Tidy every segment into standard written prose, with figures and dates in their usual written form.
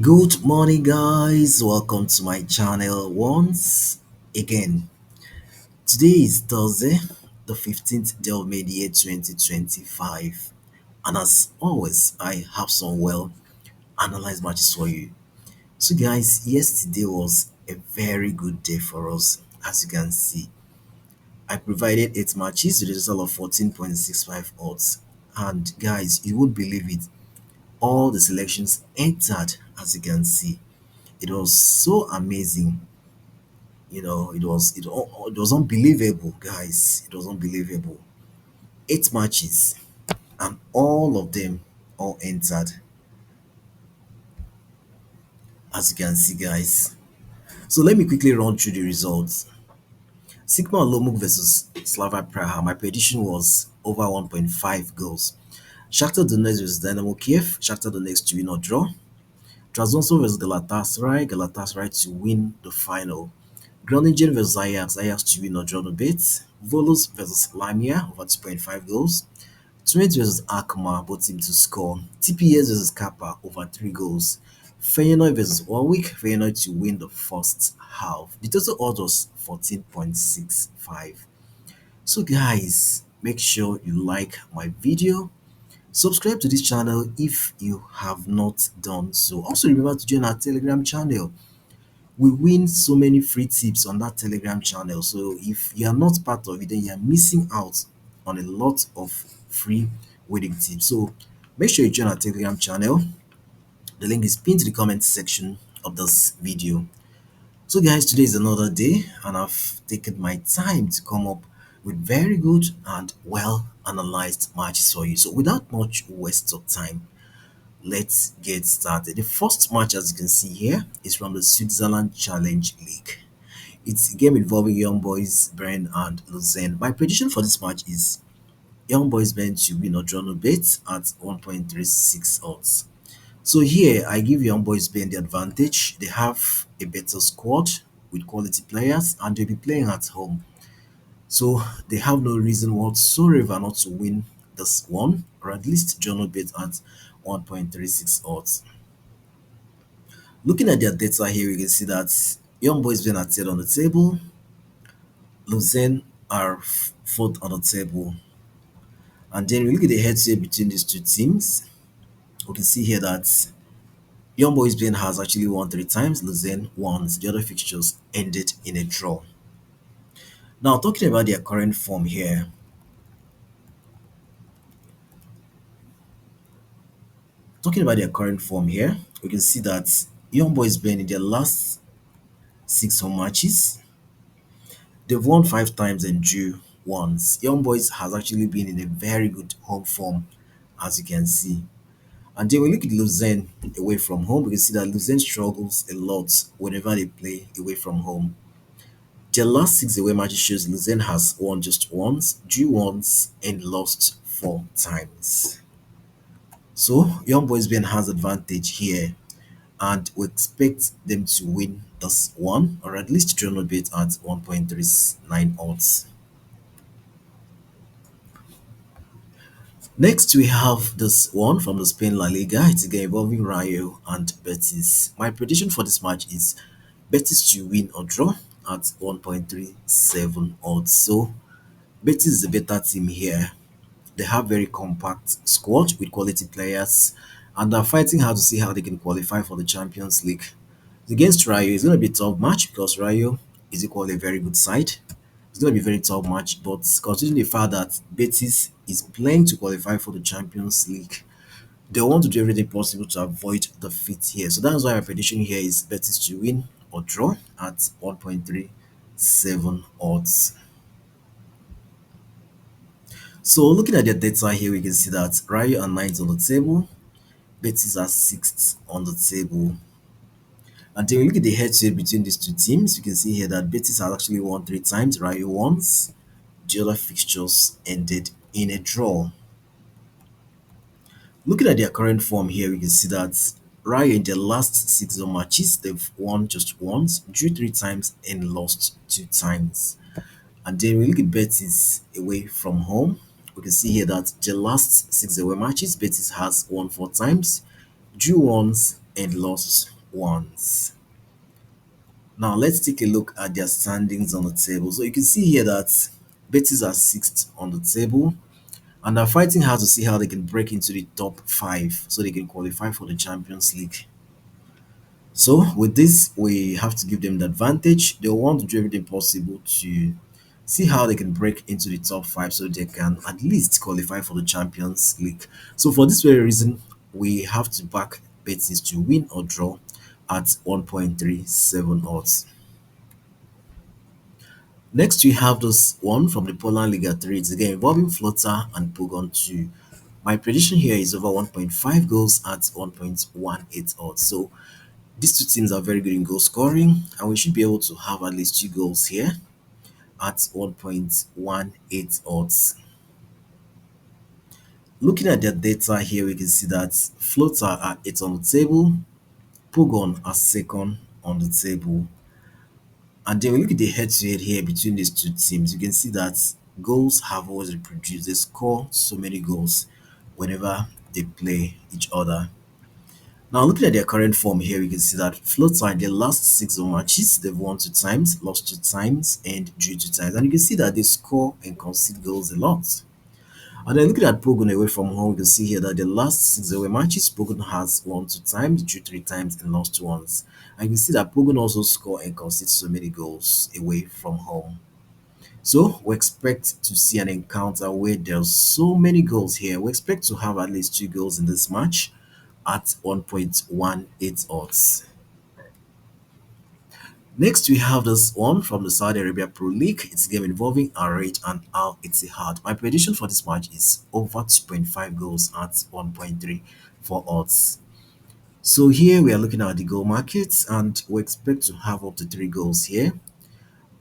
Good morning, guys. Welcome to my channel once again. Today is Thursday, the 15th day of May, the year 2025. And as always, I have some well analyzed matches for you. So, guys, yesterday was a very good day for us, as you can see. I provided 8 matches with a total of 14.65 odds. And, guys, you would believe it, all the selections entered, as you can see. It was so amazing. It was unbelievable, guys. It was unbelievable. 8 matches, and all of them all entered, as you can see, guys. So let me quickly run through the results. Sigma Olomouc versus Slava Praha. My prediction was over 1.5 goals. Shakhtar Donetsk versus Dynamo Kiev. Shakhtar Donetsk to win or draw. Trabzonspor versus Galatasaray. Galatasaray to win the final. Groningen versus Ajax. Ajax to win or draw the bet. Volos versus Lamia over 2.5 goals. Twente versus Akma, both teams to score. TPS versus Kappa over 3 goals. Feyenoord versus Warwick. Feyenoord to win the first half. The total odds was 14.65. So guys, make sure you like my video. Subscribe to this channel if you have not done so. Also remember to join our Telegram channel. We win so many free tips on that Telegram channel. So if you are not part of it, then you are missing out on a lot of free winning tips. So make sure you join our Telegram channel. The link is pinned to the comment section of this video. So guys, today is another day and I've taken my time to come up with very good and well analyzed matches for you. So without much waste of time, let's get started. The first match, as you can see here, is from the Switzerland Challenge League. It's a game involving Young Boys Bern and Lausanne. My prediction for this match is Young Boys Bern to win or draw no bet at 1.36 odds. So here I give Young Boys Bern the advantage. They have a better squad with quality players and they'll be playing at home. So they have no reason whatsoever not to win this one, or at least draw no bet at 1.36 odds. Looking at their data here, we can see that Young Boys Bern are third on the table, Lausanne are fourth on the table. And then we look at the head-to-head between these two teams. We can see here that Young Boys Bern has actually won 3 times, Lausanne once. The other fixtures ended in a draw. Now, talking about their current form here, we can see that Young Boys Bern in their last 6 home matches, they've won 5 times and drew once. Young Boys has actually been in a very good home form, as you can see. And then we look at Lausanne away from home, we can see that Lausanne struggles a lot whenever they play away from home. Their last 6 away matches shows Lausanne has won just once, drew once, and lost 4 times. So Young Boys Ben has advantage here, and we expect them to win this one, or at least draw no bet at 1.39 odds. Next, we have this one from the Spain La Liga. It's again involving Rayo and Betis. My prediction for this match is Betis to win or draw at 1.37 odds. So, Betis is a better team here. They have very compact squad with quality players and are fighting hard to see how they can qualify for the Champions League. Against Rayo, it's going to be a tough match because Rayo is equally a very good side. It's going to be a very tough match, but considering the fact that Betis is playing to qualify for the Champions League, they want to do everything possible to avoid defeat here. So that's why my prediction here is Betis to win or draw at 1.37 odds. So looking at their data here, we can see that Rayo are 9th on the table, Betis are 6th on the table. And then we look at the head-to-head between these two teams, we can see here that Betis has actually won 3 times, Rayo once. The other fixtures ended in a draw. Looking at their current form here, we can see that Rayo in their last 6 matches, they've won just once, drew 3 times, and lost 2 times. And then we look at Betis away from home. We can see here that the last 6 away matches, Betis has won 4 times, drew once, and lost once. Now let's take a look at their standings on the table. So you can see here that Betis are sixth on the table and are fighting hard to see how they can break into the top five so they can qualify for the Champions League. So with this, we have to give them the advantage. They want to do everything possible to see how they can break into the top five so they can at least qualify for the Champions League. So for this very reason, we have to back Betis to win or draw at 1.37 odds. Next, we have this one from the Poland Liga 3. It's again involving Flotter and Pogon 2. My prediction here is over 1.5 goals at 1.18 odds. So these two teams are very good in goal scoring, and we should be able to have at least two goals here at 1.18 odds. Looking at their data here, we can see that Floater are 8 on the table, Pogon are second on the table. And then we look at the head to head here between these two teams. You can see that goals have always been produced. They score so many goals whenever they play each other. Now, looking at their current form here, we can see that Floater in their last six home matches, they've won two times, lost two times, and drew two times. And you can see that they score and concede goals a lot. And then looking at Pogon away from home, we can see here that the last six away matches, Pogon has won two times, drew three times, and lost once. And you can see that Pogon also score and concede so many goals away from home. So we expect to see an encounter where there's so many goals here. We expect to have at least two goals in this match at 1.18 odds. Next, we have this one from the Saudi Arabia Pro League. It's a game involving Al-Raj and Al Ittihad. My prediction for this match is over 2.5 goals at 1.34 odds. So here we are looking at the goal markets and we expect to have up to three goals here.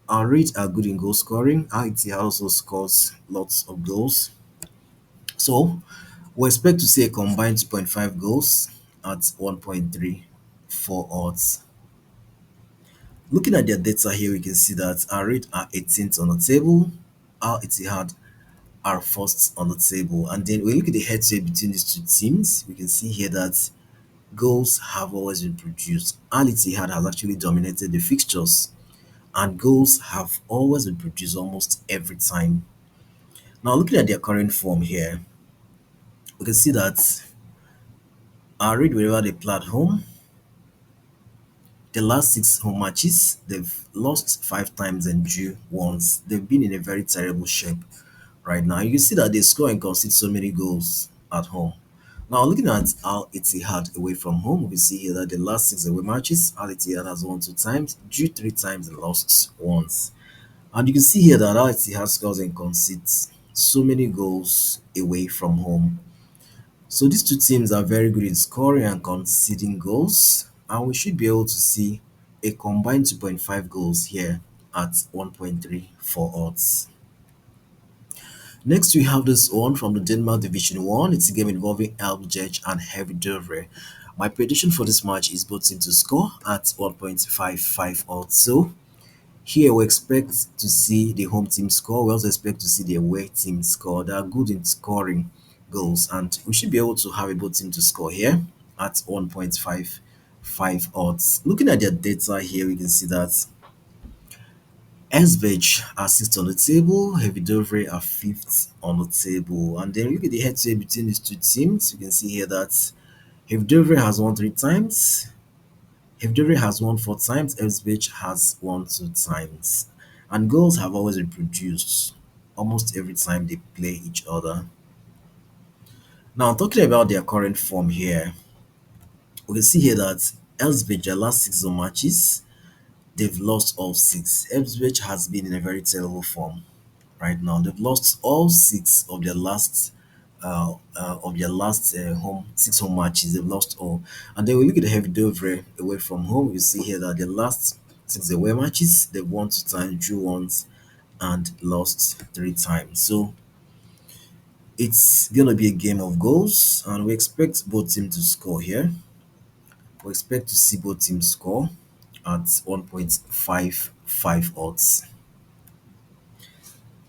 Al-Raj are good in goal scoring. Al Ittihad also scores lots of goals. So we expect to see a combined 2.5 goals at 1.34 odds. Looking at their data here, we can see that our rate are 18th on the table, Al Ittihad are first on the table. And then we look at the head-to-head between these two teams, we can see here that goals have always been produced. Al Ittihad has actually dominated the fixtures, and goals have always been produced almost every time. Now, looking at their current form here, we can see that our rate wherever they play at home, the last six home matches, they've lost five times and drew once. They've been in a very terrible shape right now. You can see that they score and concede so many goals at home. Now, looking at Al Ittihad away from home, we can see here that the last six away matches, Al Ittihad has won two times, drew three times, and lost once. And you can see here that Al Ittihad scores and concedes so many goals away from home. So these two teams are very good in scoring and conceding goals, and we should be able to see a combined 2.5 goals here at 1.34 odds. Next, we have this one from the Denmark Division 1. It's a game involving Elbjerg and Heavy Dovre. My prediction for this match is both teams to score at 1.55 odds. So here we expect to see the home team score. We also expect to see the away team score. They are good in scoring goals, and we should be able to have a both team to score here at 1.55 odds. Looking at their data here, we can see that Esbjerg are sixth on the table, Heavy Dovre are fifth on the table. And then look at the head-to-head between these two teams. You can see here that Heavy Dovre has won three times, Hevdori has won four times, Elsbech has won two times. And goals have always been produced almost every time they play each other. Now, talking about their current form here, we can see here that Elsbech, their last six home matches, they've lost all six. Elsbech has been in a very terrible form right now. They've lost all six of their last home six home matches. They've lost all, and then we look at the Heavy Dovre away from home. You see here that the last six away matches they've won two times, drew once, and lost three times. So it's gonna be a game of goals, and we expect both teams to score here. We expect to see both teams score at 1.55 odds.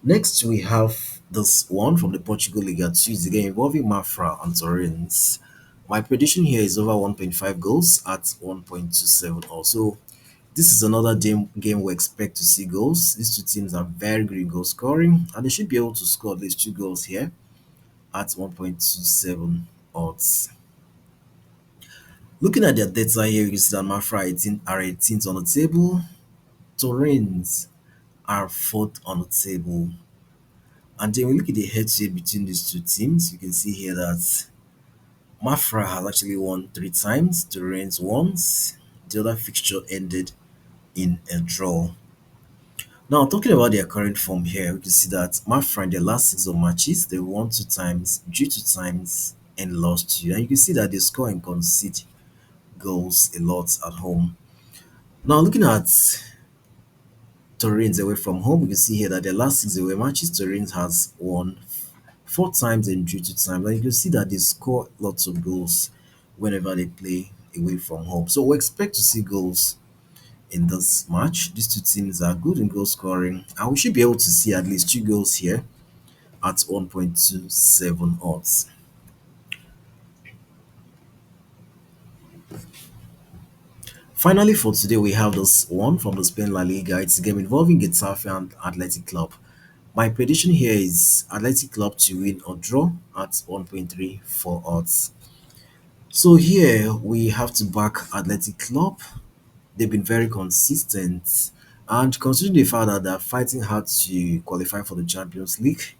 Next, we have this one from the Portugal Liga 2. It's again involving Mafra and Torrens. My prediction here is over 1.5 goals at 1.27 also. This is another game we expect to see goals. These two teams are very good in goal scoring, and they should be able to score at least two goals here at 1.27 odds. Looking at their data here, you can see that Mafra 18 are 18th on the table, Torrens are fourth on the table. And then we look at the head-to-head between these two teams. You can see here that Mafra has actually won three times, Torrens once. The other fixture ended in a draw. Now, talking about their current form here, we can see that Mafra in their last six of matches, they won two times, drew two times, and lost two. And you can see that they score and concede goals a lot at home. Now, looking at Torrens away from home, you can see here that their last six away matches, Torrens has won four times and drew two times. And you can see that they score lots of goals whenever they play away from home. So we expect to see goals in this match. These two teams are good in goal scoring, and we should be able to see at least two goals here at 1.27 odds. Finally, for today, we have this one from the Spain La Liga. It's a game involving Getafe and Athletic Club. My prediction here is Athletic Club to win or draw at 1.34 odds. So here we have to back Athletic Club. They've been very consistent, and considering the fact that they're fighting hard to qualify for the Champions League,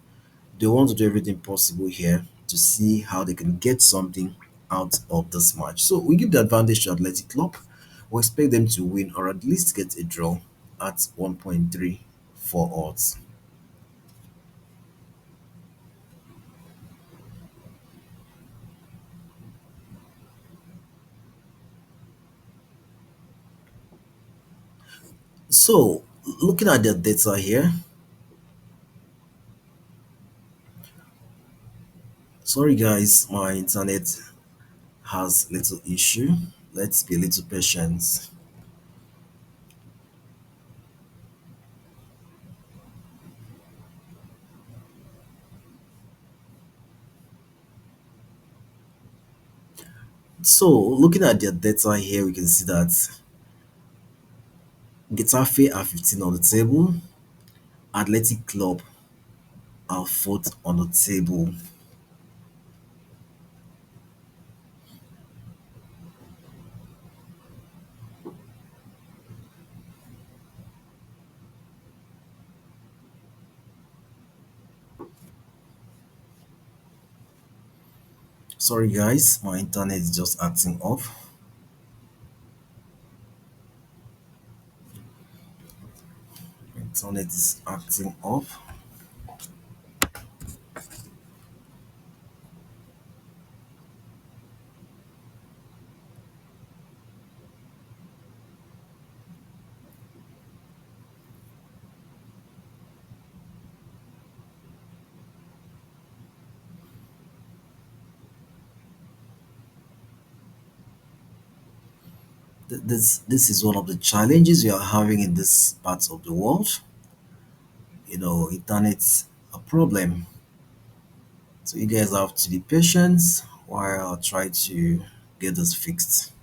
they want to do everything possible here to see how they can get something out of this match. So we give the advantage to Athletic Club. We expect them to win or at least get a draw at 1.34 odds. So looking at the data here, sorry guys, my internet has little issue. Let's be a little patient. So looking at their data here, we can see that Getafe are 15 on the table, Athletic Club are fourth on the table. Sorry guys, my internet is just acting off. Internet is acting off. This is one of the challenges we are having in this part of the world. Internet's a problem. So you guys have to be patient while I try to get this fixed.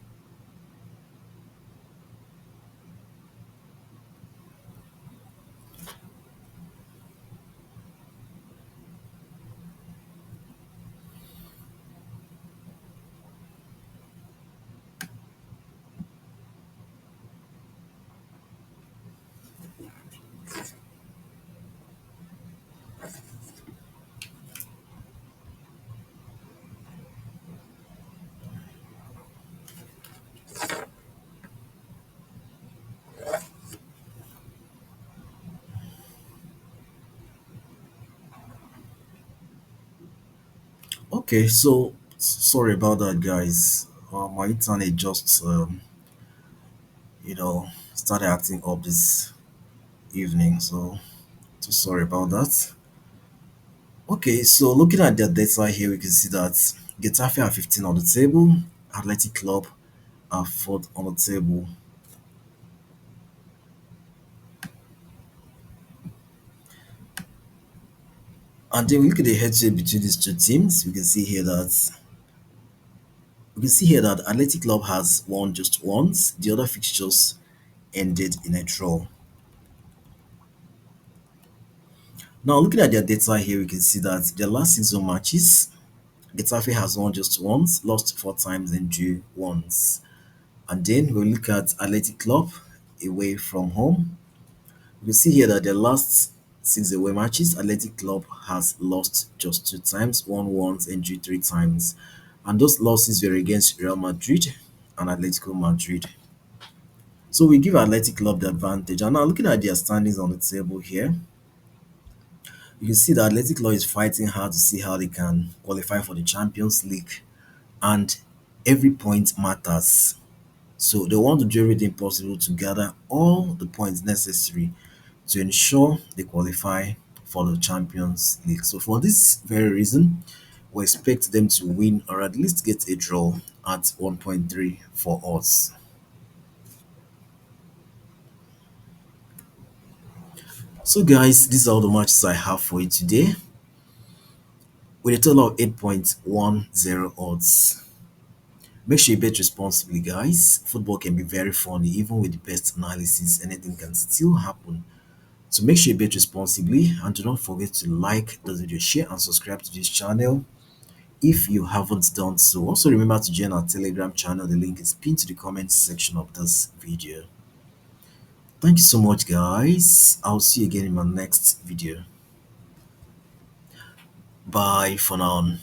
Okay, so sorry about that, guys. My internet just started acting up this evening, so sorry about that. Okay, so looking at their data here, we can see that Getafe are 15 on the table, Athletic Club are fourth on the table. And then we look at the head-to-head between these two teams. We can see here that We can see here that Athletic Club has won just once. The other fixtures ended in a draw. Now, looking at their data here, we can see that their last season matches, Getafe has won just once, lost four times, and drew once. And then we look at Athletic Club away from home. We see here that their last six away matches, Athletic Club has lost just two times, won once, and drew three times. And those losses were against Real Madrid and Atletico Madrid. So we give Athletic Club the advantage. And now looking at their standings on the table here, you can see that Athletic Club is fighting hard to see how they can qualify for the Champions League. And every point matters. So they want to do everything possible to gather all the points necessary to ensure they qualify for the Champions League. So for this very reason, we expect them to win or at least get a draw at 1.3 for us. So guys, these are all the matches I have for you today with a total of 8.10 odds. Make sure you bet responsibly, guys. Football can be very funny, even with the best analysis, anything can still happen. So make sure you bet responsibly and do not forget to like the video, share and subscribe to this channel if you haven't done so. Also remember to join our Telegram channel. The link is pinned to the comment section of this video. Thank you so much, guys. I'll see you again in my next video. Bye for now.